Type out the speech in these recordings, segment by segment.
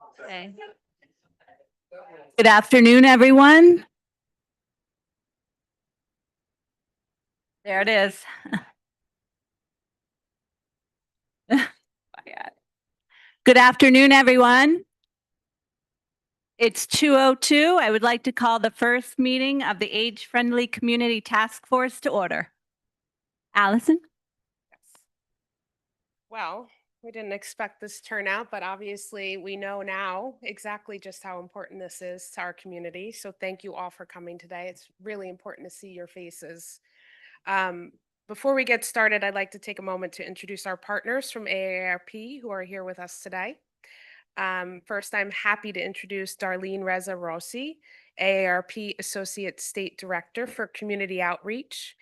Okay. Good afternoon, everyone. There it is. Good afternoon, everyone. It's 2:02. I would like to call the first meeting of the Age-Friendly Community Task Force to order. Allison? Well, we didn't expect this turnout, but obviously we know now exactly just how important this is to our community. So thank you all for coming today. It's really important to see your faces. Um, Before we get started, I'd like to take a moment to introduce our partners from AARP who are here with us today. First, I'm happy to introduce Darlene Reza Rossi, AARP Associate State Director for Community Outreach.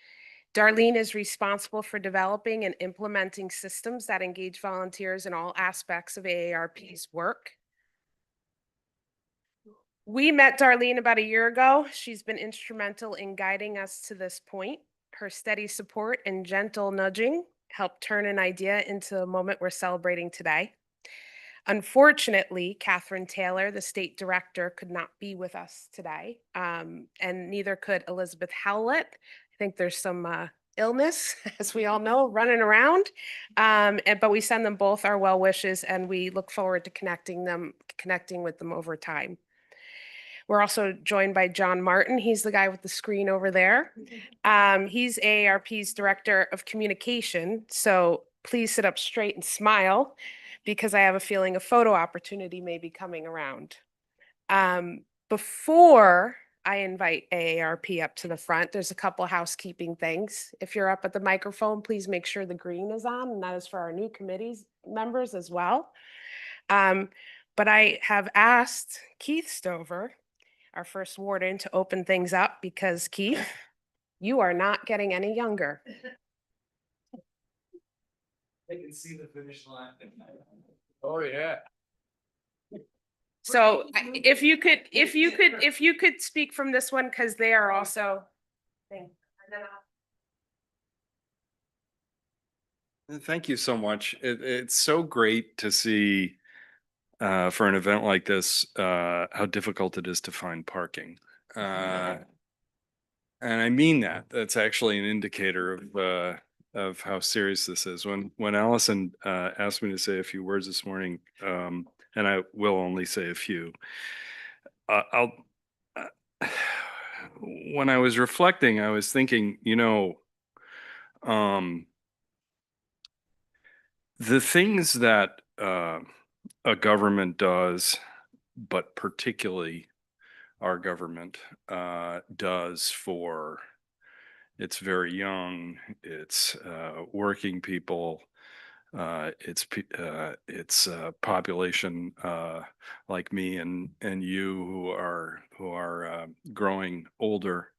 Darlene is responsible for developing and implementing systems that engage volunteers in all aspects of AARP's work. We met Darlene about a year ago. She's been instrumental in guiding us to this point. Her steady support and gentle nudging helped turn an idea into a moment we're celebrating today. Unfortunately, Catherine Taylor, the state director, could not be with us today, and neither could Elizabeth Howlett. I think there's some illness, as we all know, running around. But we send them both our well wishes, and we look forward to connecting with them over time. We're also joined by John Martin. He's the guy with the screen over there. He's AARP's Director of Communication. So please sit up straight and smile because I have a feeling a photo opportunity may be coming around. Before I invite AARP up to the front, there's a couple housekeeping things. If you're up at the microphone, please make sure the green is on, and that is for our new committees members as well. But I have asked Keith Stover, our first warden, to open things up because Keith, you are not getting any younger. I can see the finish line. Oh, yeah. So if you could speak from this one, because they are also. Thank you so much. It's so great to see for an event like this how difficult it is to find parking. And I mean that. That's actually an indicator of how serious this is. When Allison asked me to say a few words this morning, and I will only say a few, I'll. When I was reflecting, I was thinking, the things that a government does, but particularly our government does for its very young, its working people, its population like me and you who are growing older,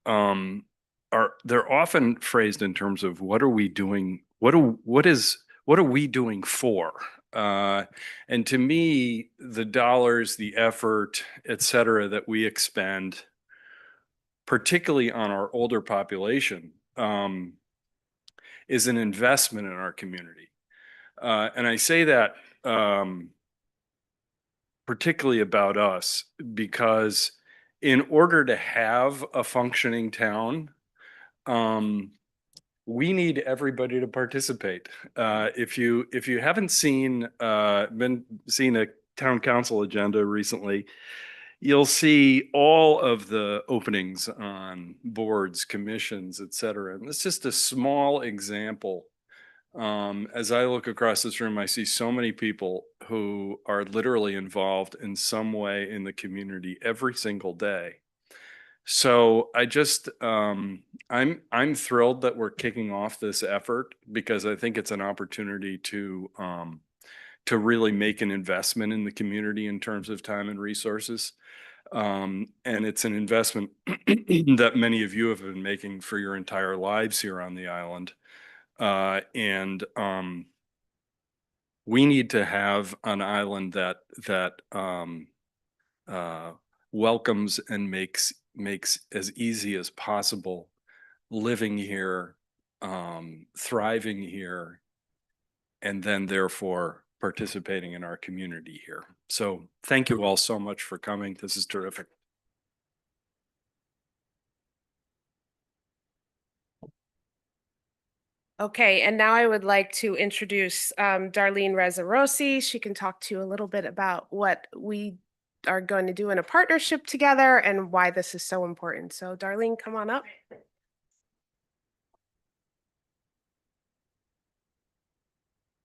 they're often phrased in terms of what are we doing? What are we doing for? And to me, the dollars, the effort, et cetera, that we expend, particularly on our older population, is an investment in our community. And I say that particularly about us because in order to have a functioning town, we need everybody to participate. If you haven't seen a town council agenda recently, you'll see all of the openings on boards, commissions, et cetera. And it's just a small example. As I look across this room, I see so many people who are literally involved in some way in the community every single day. So I'm thrilled that we're kicking off this effort because I think it's an opportunity to really make an investment in the community in terms of time and resources. And it's an investment that many of you have been making for your entire lives here on the island. And we need to have an island that welcomes and makes as easy as possible living here, thriving here, and then therefore participating in our community here. So thank you all so much for coming. This is terrific. Okay, and now I would like to introduce Darlene Rezzarosi. She can talk to you a little bit about what we are going to do in a partnership together and why this is so important. So Darlene, come on up.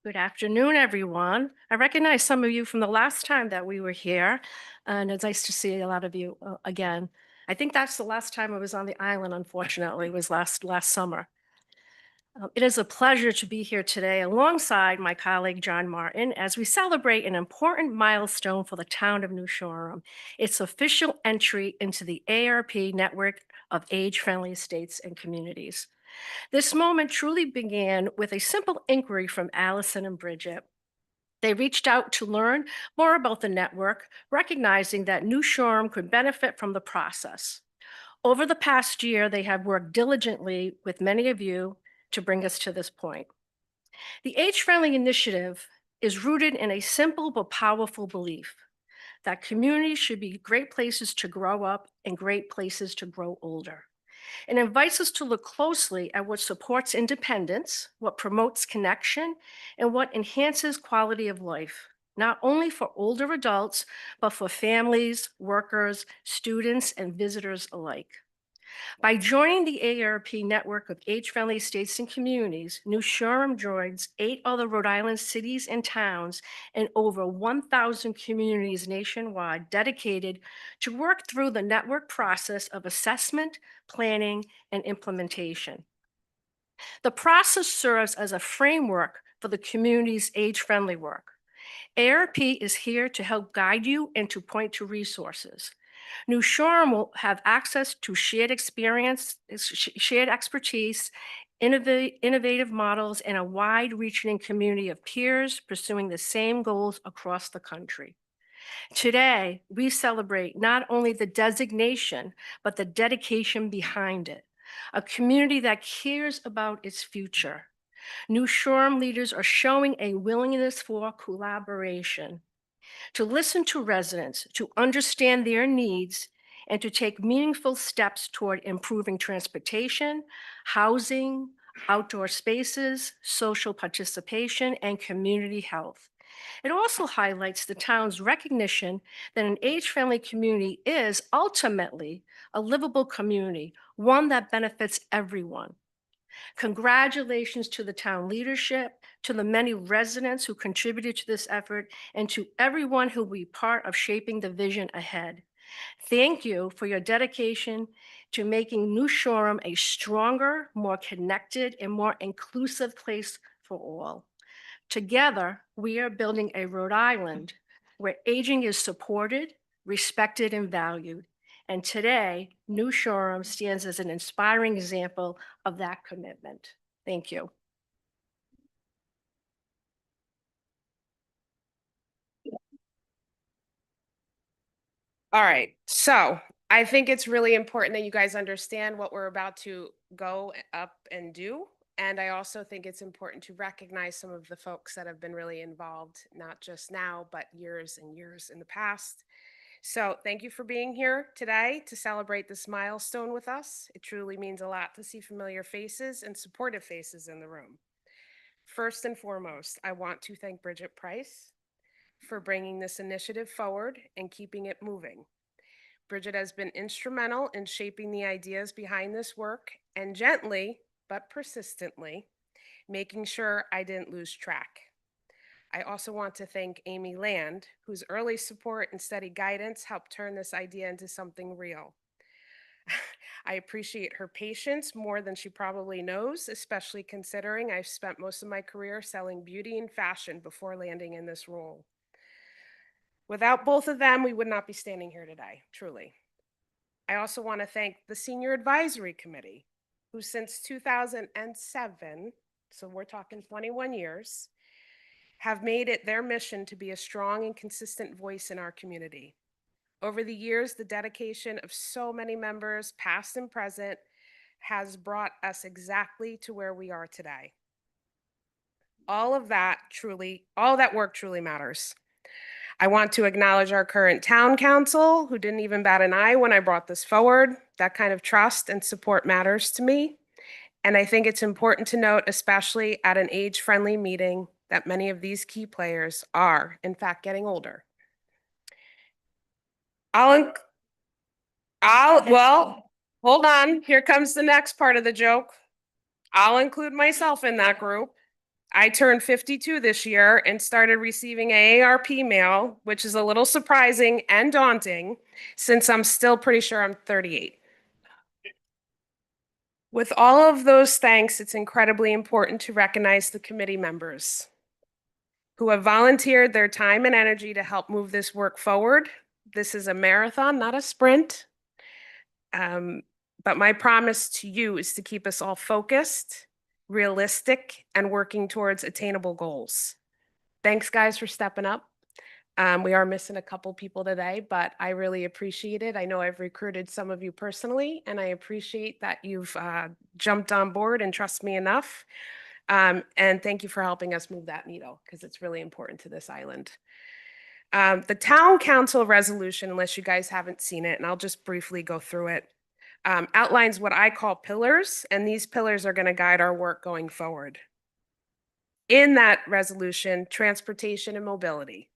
Good afternoon, everyone. I recognize some of you from the last time that we were here, and it's nice to see a lot of you again. I think that's the last time I was on the island, unfortunately, was last summer. It is a pleasure to be here today alongside my colleague, John Martin, as we celebrate an important milestone for the town of New Shoreham, its official entry into the AARP network of age-friendly estates and communities. This moment truly began with a simple inquiry from Allison and Bridget. They reached out to learn more about the network, recognizing that New Shoreham could benefit from the process. Over the past year, they have worked diligently with many of you to bring us to this point. The Age Friendly Initiative is rooted in a simple but powerful belief that communities should be great places to grow up and great places to grow older. It invites us to look closely at what supports independence, what promotes connection, and what enhances quality of life, not only for older adults, but for families, workers, students, and visitors alike. By joining the AARP network of age-friendly states and communities, New Shoreham joins 8 other Rhode Island cities and towns and over 1,000 communities nationwide dedicated to work through the network process of assessment, planning, and implementation. The process serves as a framework for the community's age-friendly work. AARP is here to help guide you and to point to resources. New Shoreham will have access to shared experience, shared expertise, innovative models, and a wide-reaching community of peers pursuing the same goals across the country. Today, we celebrate not only the designation, but the dedication behind it, a community that cares about its future. New Shoreham leaders are showing a willingness for collaboration, to listen to residents, to understand their needs, and to take meaningful steps toward improving transportation, housing, outdoor spaces, social participation, and community health. It also highlights the town's recognition that an age-friendly community is ultimately a livable community, one that benefits everyone. Congratulations to the town leadership, to the many residents who contributed to this effort, and to everyone who will be part of shaping the vision ahead. Thank you for your dedication to making New Shoreham a stronger, more connected, and more inclusive place for all. Together, we are building a Rhode Island where aging is supported, respected, and valued. And today, New Shoreham stands as an inspiring example of that commitment. Thank you. All right, so I think it's really important that you guys understand what we're about to go up and do. And I also think it's important to recognize some of the folks that have been really involved, not just now, but years and years in the past. So thank you for being here today to celebrate this milestone with us. It truly means a lot to see familiar faces and supportive faces in the room. First and foremost, I want to thank Bridget Price for bringing this initiative forward and keeping it moving. Bridget has been instrumental in shaping the ideas behind this work and gently, but persistently, making sure I didn't lose track. I also want to thank Amy Land, whose early support and steady guidance helped turn this idea into something real. I appreciate her patience more than she probably knows, especially considering I've spent most of my career selling beauty and fashion before landing in this role. Without both of them, we would not be standing here today, truly. I also want to thank the Senior Advisory Committee, who since 2007, so we're talking 21 years, have made it their mission to be a strong and consistent voice in our community. Over the years, the dedication of so many members, past and present, has brought us exactly to where we are today. All of that work truly matters. I want to acknowledge our current town council, who didn't even bat an eye when I brought this forward. That kind of trust and support matters to me. And I think it's important to note, especially at an age-friendly meeting, that many of these key players are, in fact, getting older. Well, hold on. Here comes the next part of the joke. I'll include myself in that group. I turned 52 this year and started receiving AARP mail, which is a little surprising and daunting since I'm still pretty sure I'm 38. With all of those thanks, it's incredibly important to recognize the committee members who have volunteered their time and energy to help move this work forward. This is a marathon, not a sprint. But my promise to you is to keep us all focused, realistic, and working towards attainable goals. Thanks, guys, for stepping up. We are missing a couple people today, but I really appreciate it. I know I've recruited some of you personally, and I appreciate that you've jumped on board and trust me enough. And thank you for helping us move that needle, because it's really important to this island. The town council resolution, unless you guys haven't seen it, and I'll just briefly go through it, outlines what I call pillars, and these pillars are going to guide our work going forward. In that resolution, transportation and mobility.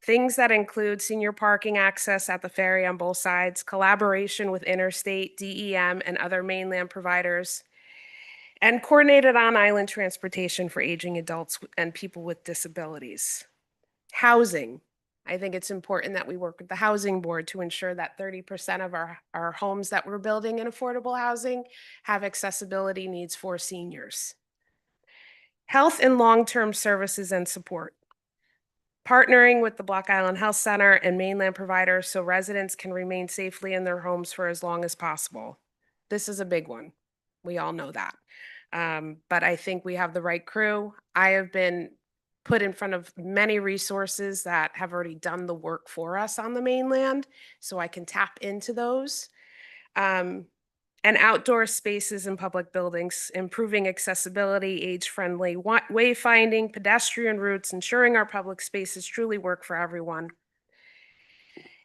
Things that include senior parking access at the ferry on both sides, collaboration with interstate, DEM, and other mainland providers, and coordinated on-island transportation for aging adults and people with disabilities. Housing. I think it's important that we work with the housing board to ensure that 30% of our homes that we're building in affordable housing have accessibility needs for seniors. Health and long-term services and support. Partnering with the Block Island Health Center and mainland providers so residents can remain safely in their homes for as long as possible. This is a big one. We all know that. But I think we have the right crew. I have been put in front of many resources that have already done the work for us on the mainland, so I can tap into those. And outdoor spaces in public buildings, improving accessibility, age-friendly wayfinding, pedestrian routes, ensuring our public spaces truly work for everyone.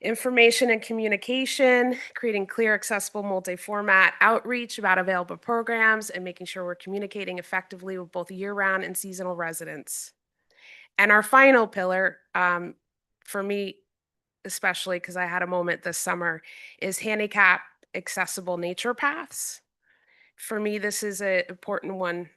Information and communication, creating clear, accessible, multi-format outreach about available programs, and making sure we're communicating effectively with both year-round and seasonal residents. And our final pillar, for me especially, because I had a moment this summer, is handicap accessible nature paths. For me, this is an important one.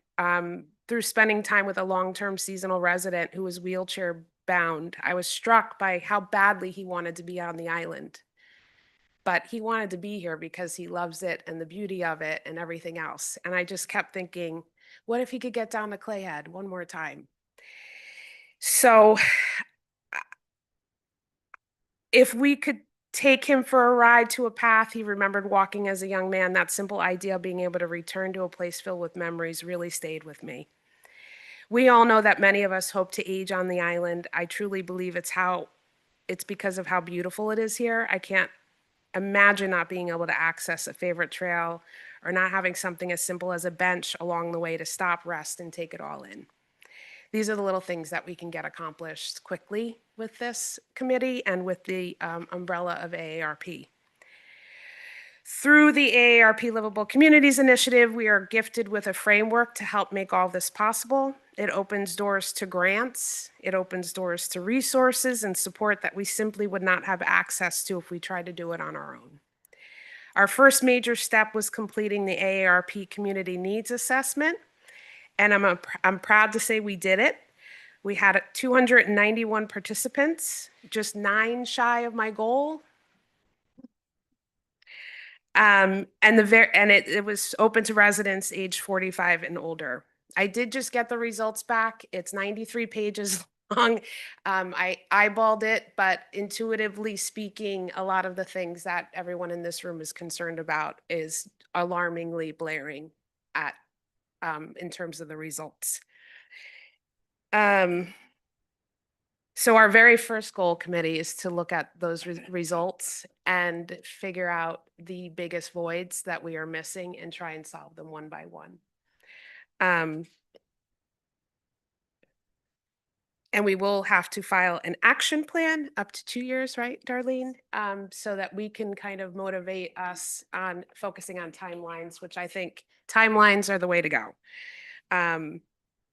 Through spending time with a long-term seasonal resident who was wheelchair bound, I was struck by how badly he wanted to be on the island. But he wanted to be here because he loves it and the beauty of it and everything else. And I just kept thinking, what if he could get down to Clayhead one more time? So if we could take him for a ride to a path he remembered walking as a young man, that simple idea of being able to return to a place filled with memories really stayed with me. We all know that many of us hope to age on the island. I truly believe it's because of how beautiful it is here. I can't imagine not being able to access a favorite trail or not having something as simple as a bench along the way to stop, rest, and take it all in. These are the little things that we can get accomplished quickly with this committee and with the umbrella of AARP. Through the AARP Livable Communities Initiative, we are gifted with a framework to help make all this possible. It opens doors to grants, it opens doors to resources and support that we simply would not have access to if we tried to do it on our own. Our first major step was completing the AARP Community Needs Assessment, and I'm proud to say we did it. We had 291 participants, just 9 shy of my goal. And it was open to residents age 45 and older. I did just get the results back. It's 93 pages long. I eyeballed it, but intuitively speaking, a lot of the things that everyone in this room is concerned about is alarmingly blaring at in terms of the results. So our very first goal committee is to look at those results and figure out the biggest voids that we are missing and try and solve them one by one. And we will have to file an action plan up to 2 years, right, Darlene? So that we can kind of motivate us on focusing on timelines, which I think timelines are the way to go.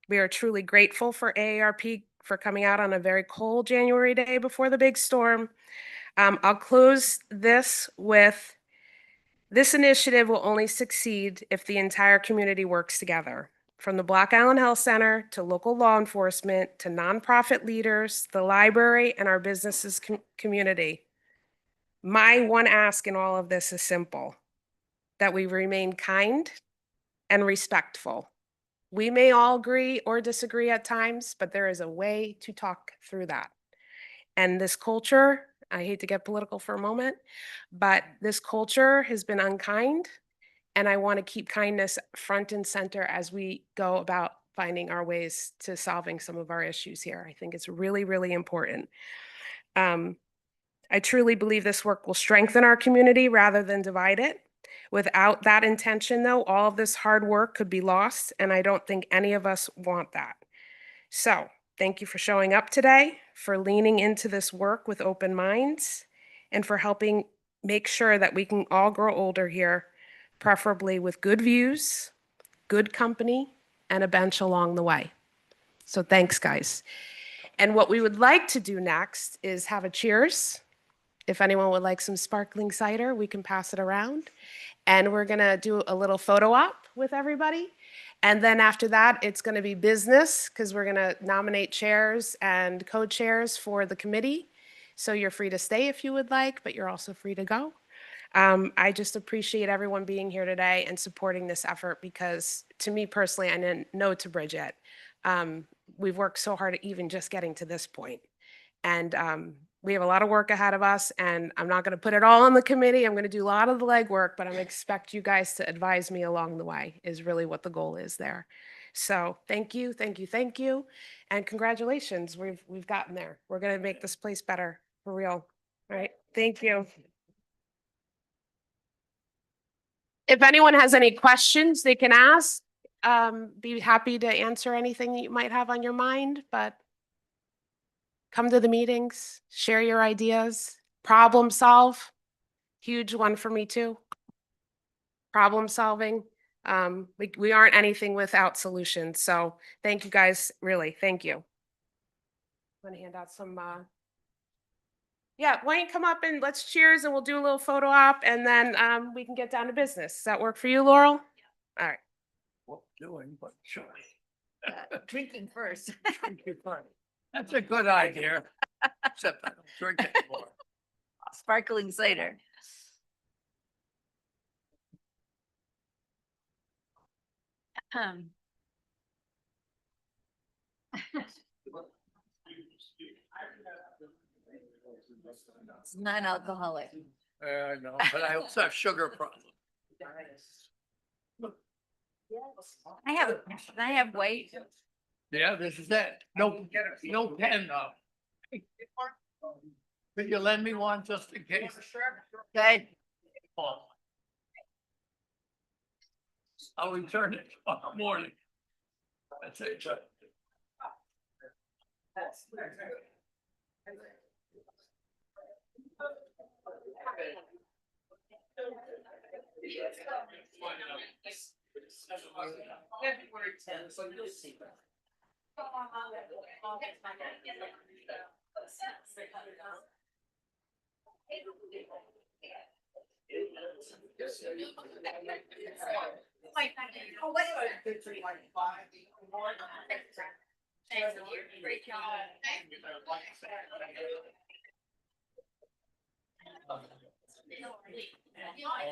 We are truly grateful for AARP for coming out on a very cold January day before the big storm. I'll close this with, this initiative will only succeed if the entire community works together. From the Block Island Health Center to local law enforcement to nonprofit leaders, the library, and our businesses community. My one ask in all of this is simple, that we remain kind and respectful. We may all agree or disagree at times, but there is a way to talk through that. And this culture, I hate to get political for a moment, but this culture has been unkind. And I want to keep kindness front and center as we go about finding our ways to solving some of our issues here. I think it's really, really important. I truly believe this work will strengthen our community rather than divide it. Without that intention, though, all of this hard work could be lost, and I don't think any of us want that. So, thank you for showing up today, for leaning into this work with open minds, and for helping make sure that we can all grow older here, preferably with good views, good company, and a bench along the way. So thanks, guys. And what we would like to do next is have a cheers. If anyone would like some sparkling cider, we can pass it around. And we're gonna do a little photo op with everybody. And then after that, it's gonna be business, because we're gonna nominate chairs and co-chairs for the committee. So you're free to stay if you would like, but you're also free to go. I just appreciate everyone being here today and supporting this effort, because to me personally, I know to Bridget, we've worked so hard at even just getting to this point. And we have a lot of work ahead of us, and I'm not going to put it all on the committee. I'm going to do a lot of the legwork, but I expect you guys to advise me along the way is really what the goal is there. So thank you, thank you, thank you. And congratulations, we've gotten there. We're going to make this place better for real. All right, thank you. If anyone has any questions, they can ask. Be happy to answer anything that you might have on your mind, but come to the meetings, share your ideas, problem solve. Huge one for me too. Problem solving. We aren't anything without solutions. So thank you guys, really, thank you. I'm gonna hand out some, yeah, why don't you come up and let's cheers and we'll do a little photo op and then we can get down to business. Does that work for you, Laurel? All right. What we're doing, but sure. Drinking first. Drinking first. That's a good idea. Except I don't drink anymore. Sparkling cider. It's non-alcoholic. I know, but I also have sugar problems. Can I have white? Yeah, this is it. No, no pen though. Could you lend me one just in case? Good. I'll return it tomorrow morning. That's it. February 10th, so you'll see.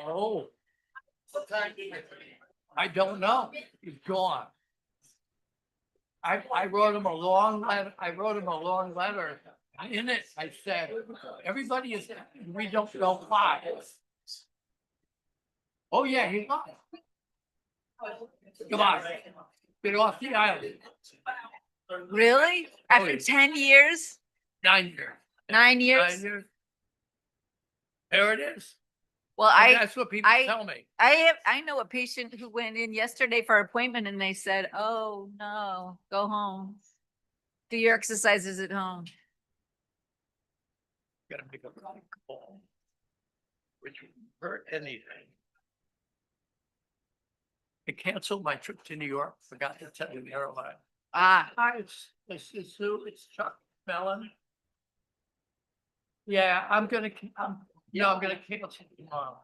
Oh. I don't know. He's gone. I wrote him a long letter. In it, I said, everybody is, we don't know why. Oh, yeah, he lied. Come on, get off the island. Really? After yeah. 10 years? 9 years. 9 years? 9 years. There it is. Well, And that's what people tell me. I know a patient who went in yesterday for an appointment and they said, oh, no, go home. Do your exercises at home. Gotta make a wrong call. Which wouldn't hurt anything. I canceled my trip to New York, forgot to tell you the airline. Ah, Hi, it's Sue, it's Chuck Mellon. Yeah, I'm gonna cancel tomorrow.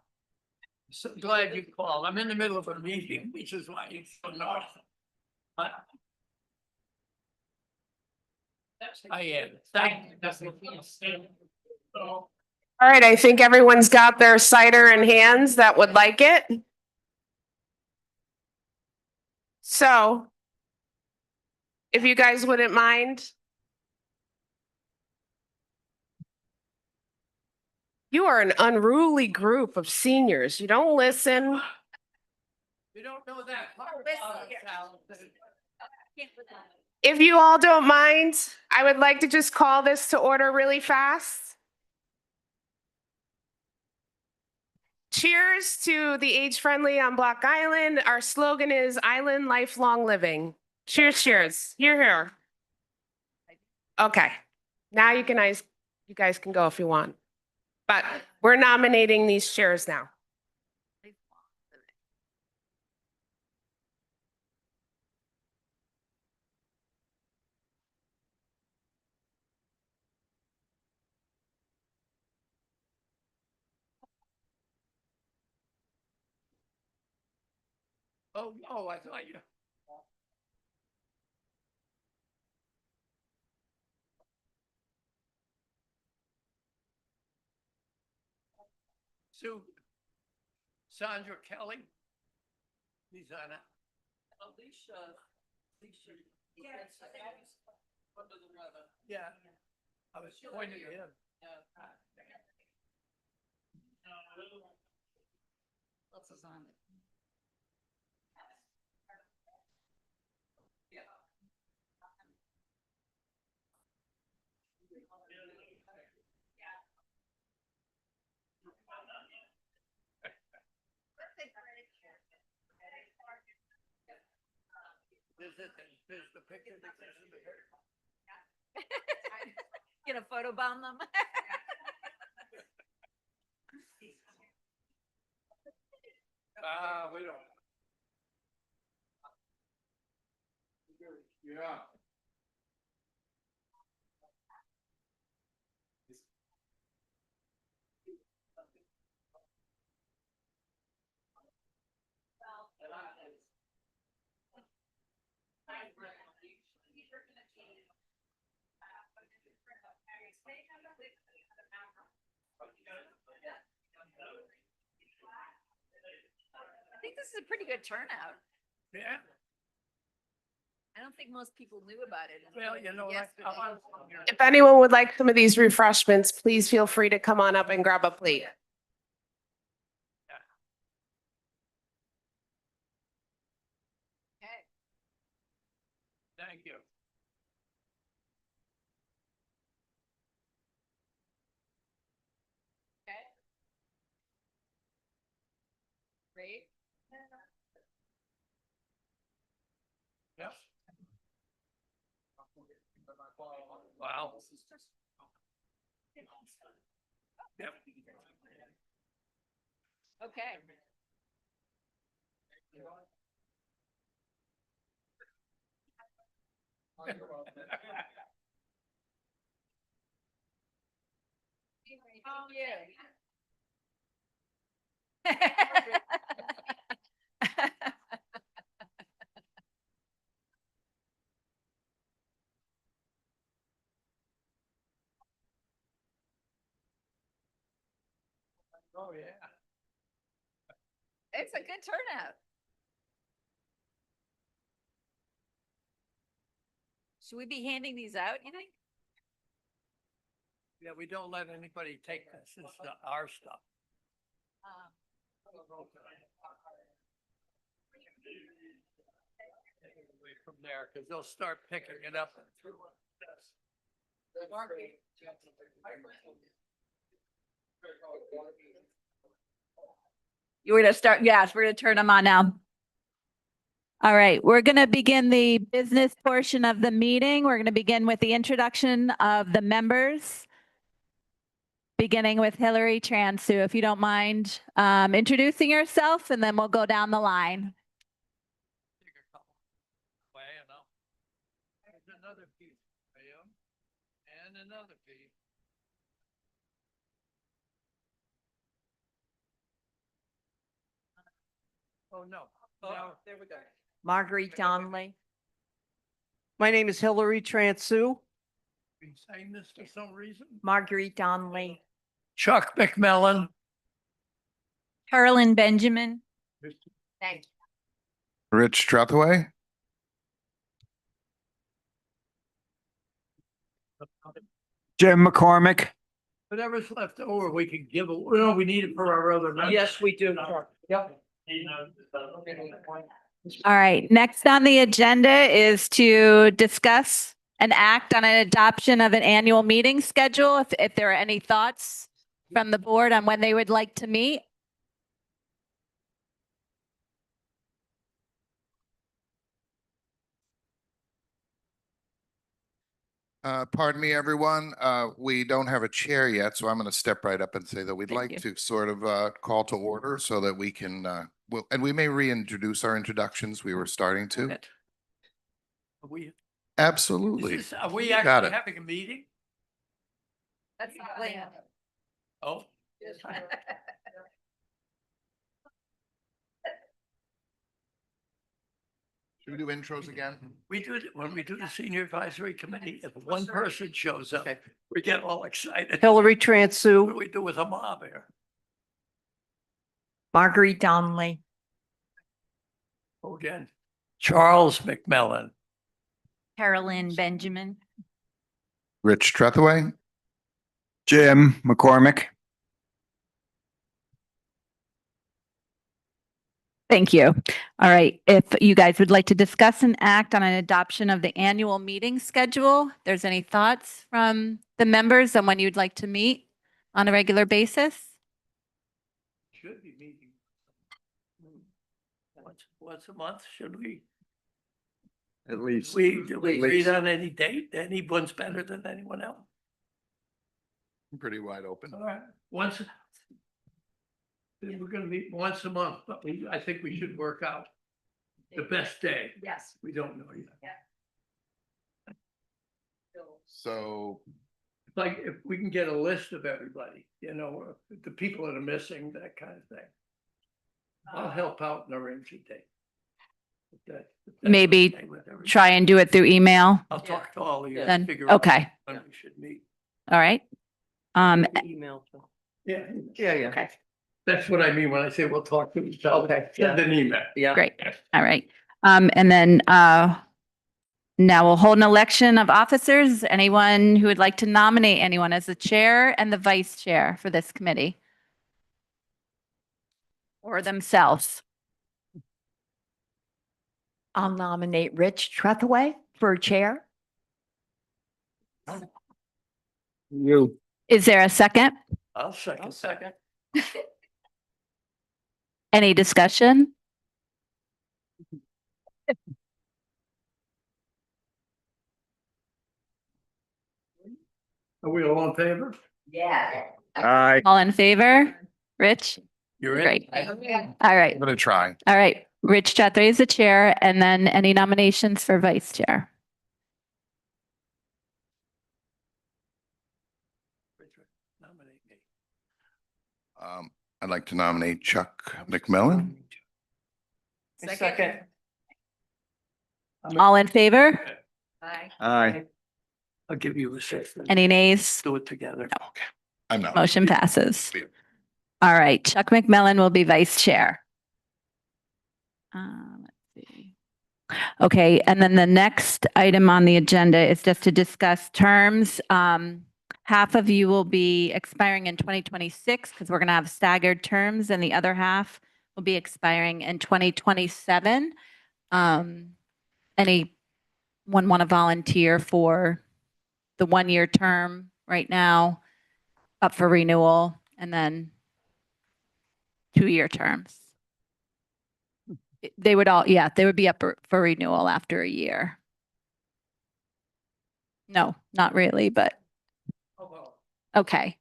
So glad you called. I'm in the middle of a meeting, which is why it's so noisy. I am. Thank you. All right, I think everyone's got their cider in hands that would like it. So if you guys wouldn't mind. You are an unruly group of seniors. You don't listen. You don't know that part. If you all don't mind, I would like to just call this to order really fast. Cheers to the age-friendly on Block Island. Our slogan is Island Lifelong Living. Cheers, cheers. Here, here. Okay. Now you guys can go if you want. But we're nominating these chairs now. Oh, I thought you. Sue, Sandra Kelly. Lisa. Yeah. I was pointing at him. else is on it? There's the picture that says in the hair. Gonna photobomb them? We don't. Yeah. I think this is a pretty good turnout. Yeah. I don't think most people knew about it. Well, you know, yesterday. If anyone would like some of these refreshments, please feel free to come on up and grab a plate. Okay. Thank you. Okay. Great. Yes. Wow. Yep. Okay. Oh, yeah. Oh, yeah. It's a good turnout. Should we be handing these out, you think? Yeah, we don't let anybody take this. This is our stuff. Away from there, because they'll start picking it up. And through You were to start, yes, we're gonna turn them on now. All right, we're going to begin the business portion of the meeting. We're going to begin with the introduction of the members, beginning with Hillary Transu. If you don't mind introducing yourself, and then we'll go down the line. Well, you know, there's another piece for you, and another piece. Oh, no. No, there we go. Marguerite Donnelly. My name is Hillary Transu. Been saying this for some reason. Marguerite Donnelly. Chuck McMillan. Carolyn Benjamin. Thank Rich Trethewey. Jim McCormick. Whatever's left over, we can give, well, we need it for our other. members. Yes, we do. Yep. All right, next on the agenda is to discuss and act on an adoption of an annual meeting schedule. If there are any thoughts from the board on when they would like to meet. Pardon me, everyone. We don't have a chair yet, so I'm going to step right up and say that we'd Thank like you. to sort of call to order so that we can, and we may reintroduce our introductions. We were starting to. Are we, Absolutely. are we Got actually it. having a meeting? That's the plan. Oh. Should we do intros again? We do it, when we do the senior advisory committee, if one person shows up, we get all excited. Hillary What do Transu. we do with a mob here? Marguerite Donnelly. Again, Charles McMillan. Carolyn Benjamin. Rich Trethewey. Jim McCormick. Thank you. All right, if you guys would like to discuss and act on an adoption of the annual meeting schedule, if there's any thoughts from the members on when you'd like to meet on a regular basis? Should be meeting. Once a month, should we? At least. Do we agree on any date? Anyone's better than anyone else? I'm pretty wide open. All right, once. Then we're gonna meet once a month, but I think we should work out the best day. Yes. We don't know yet. So Like, if we can get a list of everybody, you know, the people that are missing, that kind of thing. I'll help out and arrange a date. If that's Maybe okay with everybody. Try and do it through email I'll talk to all of you. and then? figure out Okay, When we should meet. all right. Email. Yeah, Yeah. Okay, that's what I mean when I say we'll talk to each other. Okay, Send an email. Yeah. great. All right. And then now we'll hold an election of officers. Anyone who would like to nominate anyone as the chair and the vice chair for this committee? Or themselves? I'll nominate Rich Trethewey for chair. You. Is there a second? I'll second. Any discussion? Are we all in favor? Yeah. Aye. All in favor? Rich? You're in? Great. All right. I'm going to try. All right. Rich Chatham is the chair, and then any nominations for vice chair? Nominate me. I'd like to nominate Chuck McMillan. Second. All in favor? Bye. Aye. I'll give you a second. Any nays? Do it together. I'm not. Motion passes. All right, Chuck McMillan will be vice chair. Let's see. Okay, and then the next item on the agenda is just to discuss terms. Half of you will be expiring in 2026 because we're going to have staggered terms, and the other half will be expiring in 2027. Anyone want to volunteer for the one-year term right now, up for renewal, and then 2-year terms? They would all, yeah, they would be up for renewal after a year. No, not really, but okay.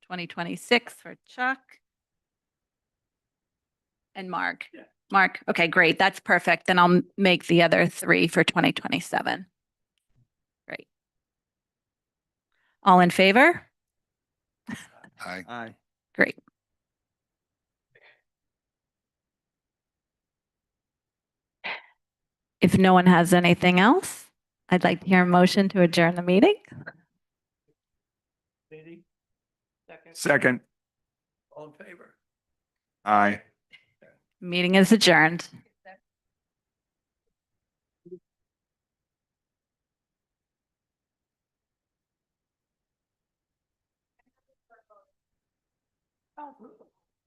2026 for Chuck. And Mark. Yeah. Mark, okay, great. That's perfect. Then I'll make the other 3 for 2027. Great. All in favor? Aye. Aye. Great. If no one has anything else, I'd like to hear a motion to adjourn the meeting. Meeting. Second. Second. All in favor? Aye. Meeting is adjourned.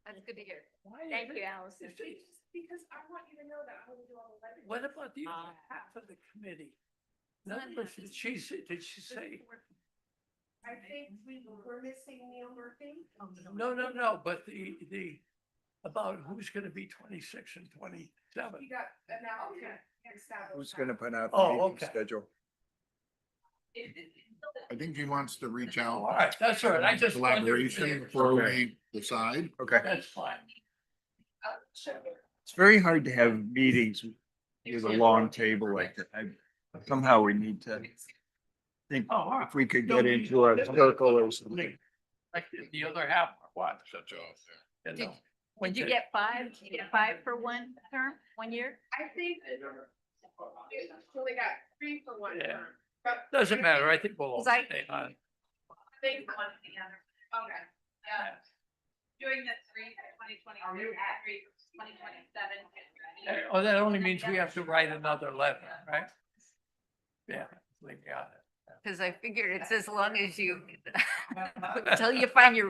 That's good to hear. Why is Thank it- you, Allison. Because I want you to know that I want to do all the letters. What about the other half of the committee? None of us, did she say? I think we're missing Neil Murphy. No, but about who's gonna be 26 and 27. You got announced. Who's gonna put out Oh, the meeting okay. schedule? I think he wants to reach out. All right, that's all right. I just wondered. Collaboration before we decide. Okay. That's fine. It's very hard to have meetings with a long table like that. Somehow we need to think Oh, all right. if we could get into a circle or something. Like the other half, or what? Shut you off there. You know, when Did you get 5? Did you get 5 for 1 term, 1 year? I think. So they got 3 for 1 Yeah. term. But Doesn't matter. I think we'll all 'Cause I- stay on. they one or the other. Okay. Yeah. Doing the 3 for 2026, 3 for 2027. Oh, that only means we have to write another letter, right? Yeah. We got it. Because I figured it's as long as you, until you find your